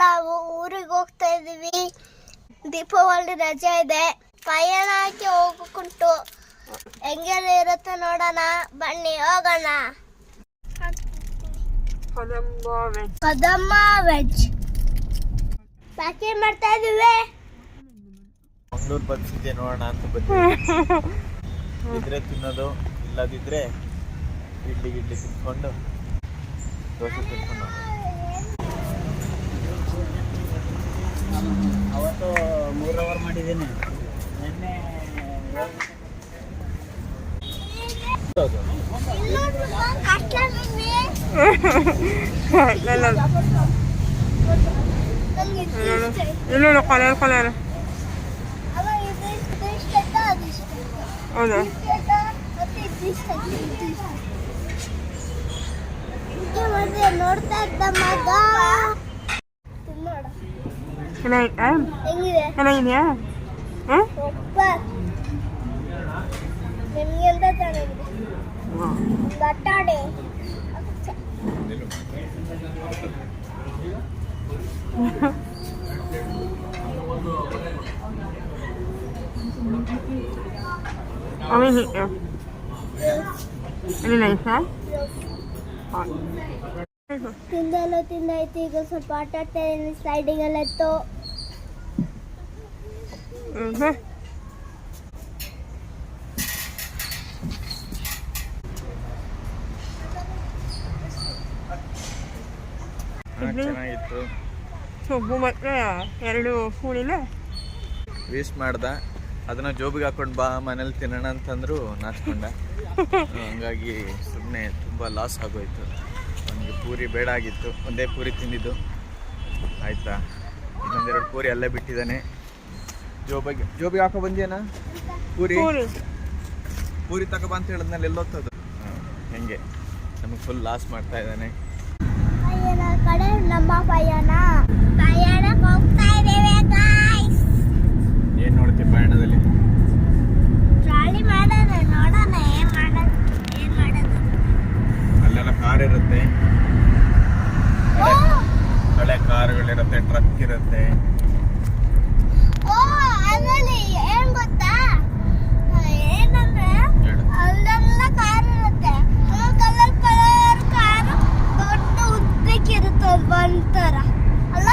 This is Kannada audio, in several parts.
ನಾವು ಊರಿಗೆ ಹೋಗ್ತಾ ಇದೀವಿ. ದೀಪಾವಳಿ ರಜೆ ಇದೆ, ಪಯಣಕ್ಕೆ ಹೋಗಕ್ಕುಂಟು. ಹೆಂಗೆಲ್ಲ ಇರುತ್ತೆ ನೋಡೋಣ, ಬನ್ನಿ ಹೋಗೋಣ. ಕದಮ್ಮ ವೆಜ್ ಪ್ಯಾಕಿಂಗ್ ಮಾಡ್ತಾ ಇದೀವಿ. ಮಂಗಳೂರು ಬನ್ಸಿದ್ದೆ ನೋಡೋಣ ಅಂತ ಬಂದಿದ್ದೆ. ಇದ್ರೆ ತಿನ್ನೋದು, ಇಲ್ಲದಿದ್ರೆ ಇಡ್ಲಿ ತಿನ್ಕೊಂಡು ದೋಸೆ ತಿನ್ಕೊಂಡು. ಅವತ್ತು 3 ಅವರ್ ಮಾಡಿದ್ದೀನಿ. ನಿನ್ನೆ ಇಲ್ಲ ಕಲರ್ ಹೌದಾ? ನೋಡ್ತಾ ಇದ್ದ ಮಗ ಚೆನ್ನಾಗಿದೆಯಾ? ನಿಮ್ಗೆ ಎಂತ ಚೆನ್ನಾಗಿದೆ ಬಟಾಣಿ. ತಿಂದಾಯ್ತು. ಈಗ ಸ್ವಲ್ಪ ಆಟ ಆಡ್ತಾ ಇದ್ದೀನಿ. ಸ್ಲೈಡಿಂಗ್ ಎಲ್ಲ ಇತ್ತು. ಚೆನ್ನಾಗಿತ್ತು. ಸೊಪ್ಪು ಮತ್ತೆ 2 ಹೂಳಿನ ವೇಸ್ಟ್ ಮಾಡ್ದ. ಅದನ್ನ ಜೋಬಿಗೆ ಹಾಕೊಂಡು ಬಾ ಮನೇಲಿ ತಿನ್ನೋಣ ಅಂತಂದ್ರು ನಾಚ್ಕೊಂಡ. ಹಂಗಾಗಿ ಸುಮ್ಮನೆ ತುಂಬ ಲಾಸ್ ಆಗೋಯ್ತು. ನನಗೆ ಪೂರಿ ಬೇಡ ಆಗಿತ್ತು, ಒಂದೇ ಪೂರಿ ತಿಂದಿದ್ದು ಆಯ್ತಾ. ಇನ್ನೊಂದೆರಡು ಪೂರಿ ಅಲ್ಲೇ ಬಿಟ್ಟಿದ್ದಾನೆ. ಜೋಬಿಗೆ ಹಾಕೋ ಬಂದ್ಯಾನ ಪೂರಿ ತಗೊಬ ಅಂತ ಹೇಳಿದ್ನಲ್ಲಿ ಎಲ್ಲೋತ್ತದು. ಹೆಂಗೆ ನಮಗೆ ಫುಲ್ ಲಾಸ್ ಮಾಡ್ತಾ ಇದ್ದಾನೆ. ಕಡೆ ನಮ್ಮ ಪಯಣಕ್ಕೆ ಹೋಗ್ತಾ ಇದ್ದೇವೆ ಗಾಯ್ಸ್. ಏನ್ ನೋಡ್ತೀವಿ ಪಯಣದಲ್ಲಿ? ಟ್ರಾಲಿ ಮಾಡೋಣ, ನೋಡೋಣ ಏನ್ ಮಾಡೋದು. ಅಲ್ಲೆಲ್ಲ ಕಾರ್ ಇರುತ್ತೆ, ಹಳೆ ಕಾರುಗಳಿರುತ್ತೆ, ಟ್ರಕ್ ಇರುತ್ತೆ. ಅದ್ರಲ್ಲಿ ಏನ್ ಗೊತ್ತಾ, ಏನಂದ್ರೆ ಅಲ್ಲೆಲ್ಲ ಕಾರ್ ಇರುತ್ತೆ. ಕಲರ್ ಕಾರು ದೊಡ್ಡ ಉದ್ದಕ್ಕಿರುತ್ತೆ ಒಂಥರ ಅಲ್ಲ.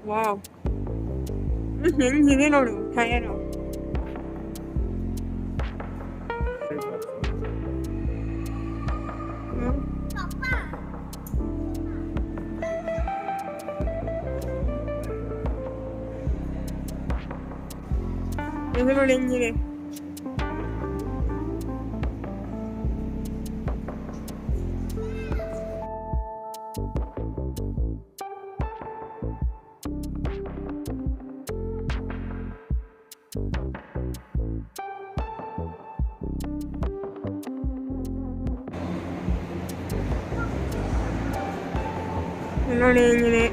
ವಾವ್, ಹೆಂಗಿದೆ ನೋಡು ಟಯರು. ಇದು ನೋಡಿ ಹೆಂಗಿದೆ. ನೋಡಿ ಹೆಂಗಿದೆ.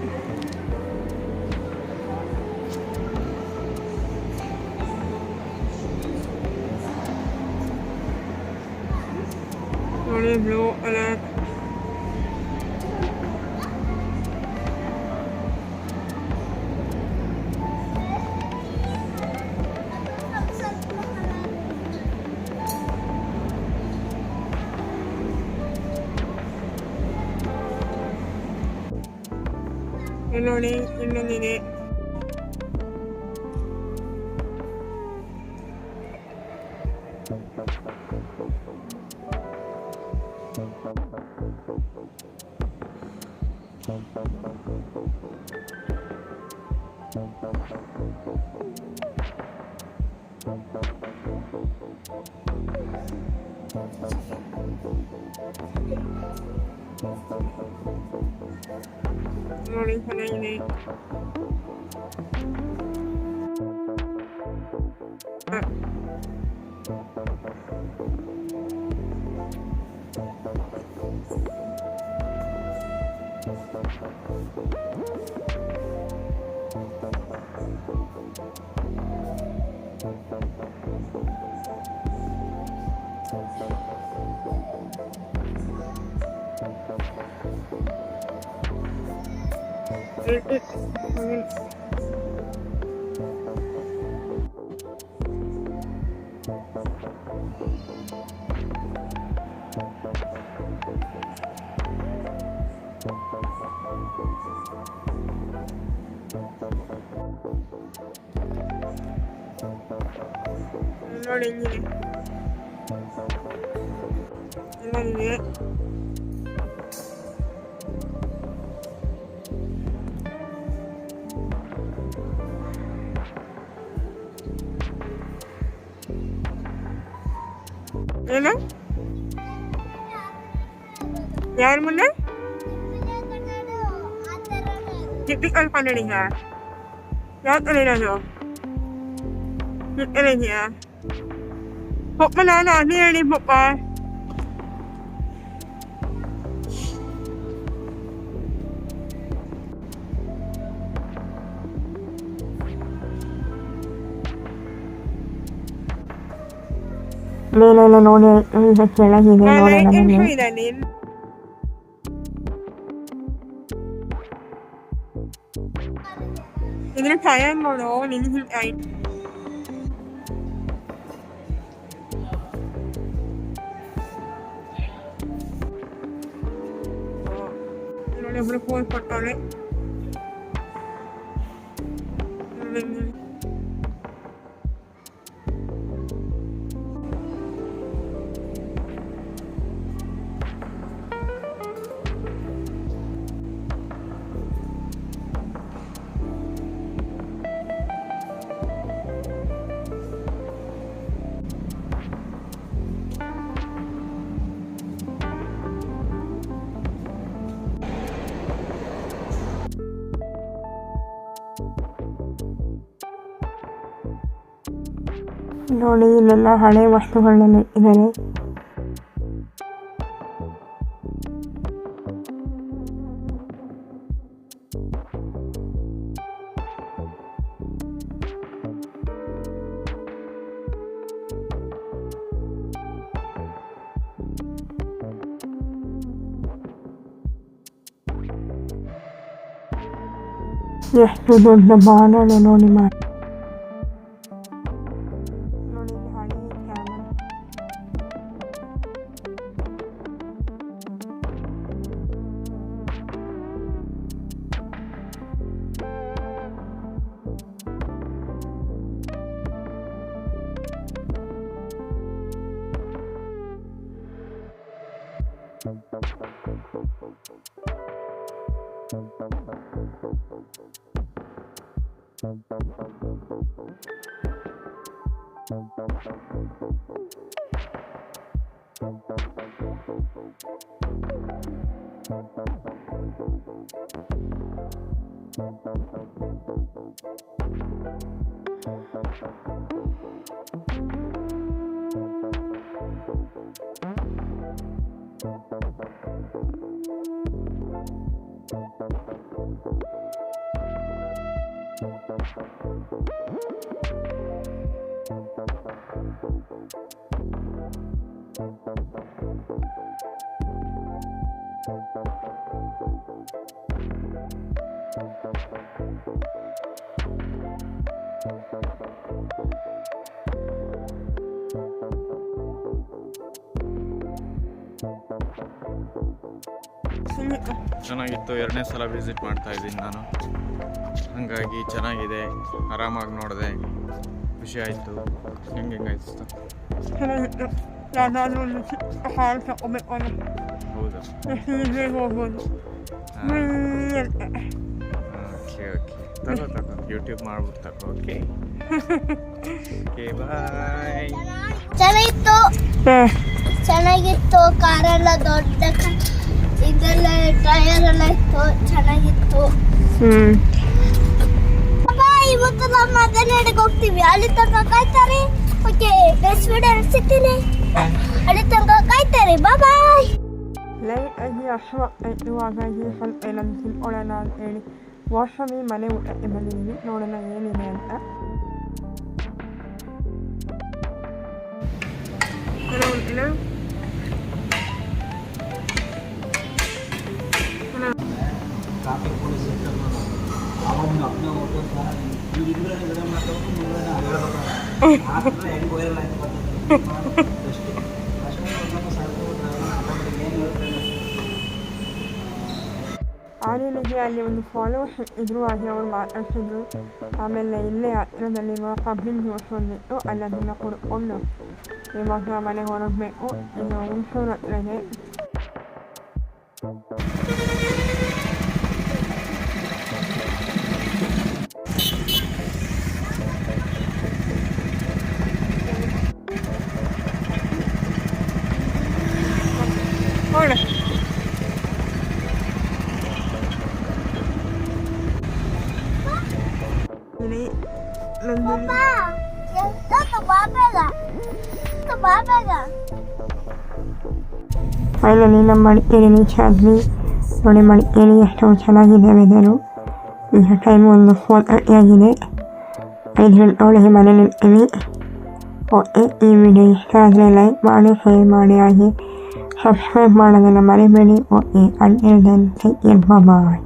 ನೋಡಿ ಬ್ಲೂ ಕಲರ್. ಇಲ್ಲಿ ನೋಡಿ ಇನ್ನೊಂದಿದೆ. ನೋಡಿ ಚೆನ್ನಾಗಿದೆ. ನೋಡಿ ಹೆಂಗಿದೆ ಚೆನ್ನಾಗಿದೆ. ಏನು ಯಾರ ಮುಂದೆ ಟಿಪಿಕಲ್ ಕನ್ನಡಿಗ ಯಾವ ಥರ ಇರೋದು ಇದೆಯಾ ಪಪ್ಪ? ನಾನು ಅದೇ ಹೇಳಿ ಪಪ್ಪ. ಮೇಲೆಲ್ಲ ನೋಡಿ ಈಗ ಕೆಳಗಿದೆ ನೋಡೋಣ. ಇದ್ರ ಟೈಮ್ ನೋಡು ನಿನ್ಗೆ ನೋಡಿ ಒಬ್ರು ಫೋನ್ ಕೊಟ್ಟವ್ರೆ. ನೋಡಿ ಇಲ್ಲೆಲ್ಲ ಹಳೆ ವಸ್ತುಗಳನ್ನ ಇದ್ದಾರೆ. ಎಷ್ಟು ದೊಡ್ಡ ಬಾಣಲೆ ನೋಡಿ ಮಾಡಿ. ಚೆನ್ನಾಗಿತ್ತು. 2ನೇ ಸಲ ವಿಸಿಟ್ ಮಾಡ್ತಾ ಇದ್ದೀನಿ ನಾನು. ಹಾಗಾಗಿ ಚೆನ್ನಾಗಿದೆ, ಆರಾಮಾಗಿ ನೋಡಿದೆ, ಖುಷಿ ಆಯಿತು. ಹೆಂಗಾಯ್ತು? ಚೆನ್ನಾಗಿತ್ತು. ಯಾವುದಾದ್ರೂ ಒಂದು ಚಿಕ್ಕ ಹಾಲು ತಗೋಬೇಕು ಅನ್ನೋ ಹೌದಾ? ಹೀಗೆ ಹೋಗ್ಬೋದು. ಓಕೆ ತಗೋ ಯೂಟ್ಯೂಬ್ ಮಾಡ್ಬಿಟ್ಟು ತಗೋ. Okay bye. ಚೆನ್ನಾಗಿತ್ತು. ಕಾರೆಲ್ಲ ದೊಡ್ಡ ಇದೆಲ್ಲ ಟೈರ್ ಎಲ್ಲ ಇತ್ತು, ಚೆನ್ನಾಗಿತ್ತು. ಇವತ್ತು ನಮ್ಮ ಮದನಡಿಗೆ ಹೋಗ್ತೀವಿ. ಅಲ್ಲಿ ತನಕ ಕಾಯ್ತಾರೆ. ಓಕೆ ನೆಕ್ಸ್ಟ್ ವಿಡಿಯೋ ಸಿಗ್ತೀನಿ. ಅಲ್ಲಿ ತನಕ ಕಾಯ್ತಾರೆ. ಬಾಯ್. ಲೈಟ್ ಆಗಿ ಅಶ್ವಾಗ್ತಾಯಿತ್ತು. ಹಾಗಾಗಿ ಸ್ವಲ್ಪ ಏನಾದ್ರು ತಿಳ್ಕೊಳ್ಳೋಣ ಅಂತ ಹೇಳಿ ವಾಶ್ರೂಮಿ ಮನೆ ಊಟಕ್ಕೆ ಬಂದಿದ್ದೀವಿ. ನೋಡೋಣ ಏನಿದೆ ಅಂತ. ಟ್ರಾಫಿಕ್ ಪೊಲೀಸ್ ಇರ್ತಾರೆ ನೋಡಿ. ಅವಾಗ ಅಪ್ನೆ ಹೋಗ್ಬೇಕು ಇವ್ರಿದ್ರೆ ವಿಡಿಯೋ ಮಾಡ್ಬೇಕು, ನೀವೇ ಹೇಳ್ಬೇಕು ಆದ್ರೆ ಹೆಂಗೆ ವೈರಲ್ ಆಯ್ತು ಬರ್ತದೆ ಅಷ್ಟೇ. ಏನು ಹೇಳ್ತಾರೆ ಆನಿನಿಗೆ ಅಲ್ಲಿ ಒಂದು ಫಾಲೋವರ್ಸ್ ಇದ್ರು, ಹಾಗೆ ಅವ್ರು ಮಾತಾಡ್ತಿದ್ರು. ಆಮೇಲೆ ಇಲ್ಲೇ ಹತ್ತಿರದಲ್ಲಿರುವ ಕಬ್ಬಿನ ಜ್ಯೂಸ್ ಒಂದಿತ್ತು, ಅಲ್ಲಿ ಅದನ್ನು ಕುಡ್ಕೊಂಡು ಇವಾಗ ಮನೆಗೆ ಹೊರಡಬೇಕು. ಇನ್ನು ಹುಣಸೂರು ಹತ್ರ ಇದೆ. ಫೈನಲಿ ನಮ್ಮ ಮಡಿಕೇರಿ ರೀಚ್ ಆದ್ವಿ. ನೋಡಿ ಮಡಿಕೇರಿ ಎಷ್ಟು ಚೆನ್ನಾಗಿದೆ ವೆದರು. ಈಗ ಟೈಮ್ ಒಂದು 4:30 ಆಗಿದೆ. 5 ಗಂಟೆ ಒಳಗೆ ಮನೇಲಿ ಇರ್ತೀವಿ. ಓಕೆ, ಈ ವಿಡಿಯೋ ಇಷ್ಟ ಆದರೆ ಲೈಕ್ ಮಾಡಿ, ಶೇರ್ ಮಾಡಿ, ಹಾಗೆ ಸಬ್ಸ್ಕ್ರೈಬ್ ಮಾಡೋದನ್ನು ಮರಿಬೇಡಿ. Okay, until then, take care, bye.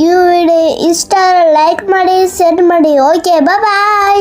ಈ ವಿಡಿಯೋ ಇಷ್ಟ ಲೈಕ್ ಮಾಡಿ, ಶೇರ್ ಮಾಡಿ. ಓಕೆ ಬಾಯ್.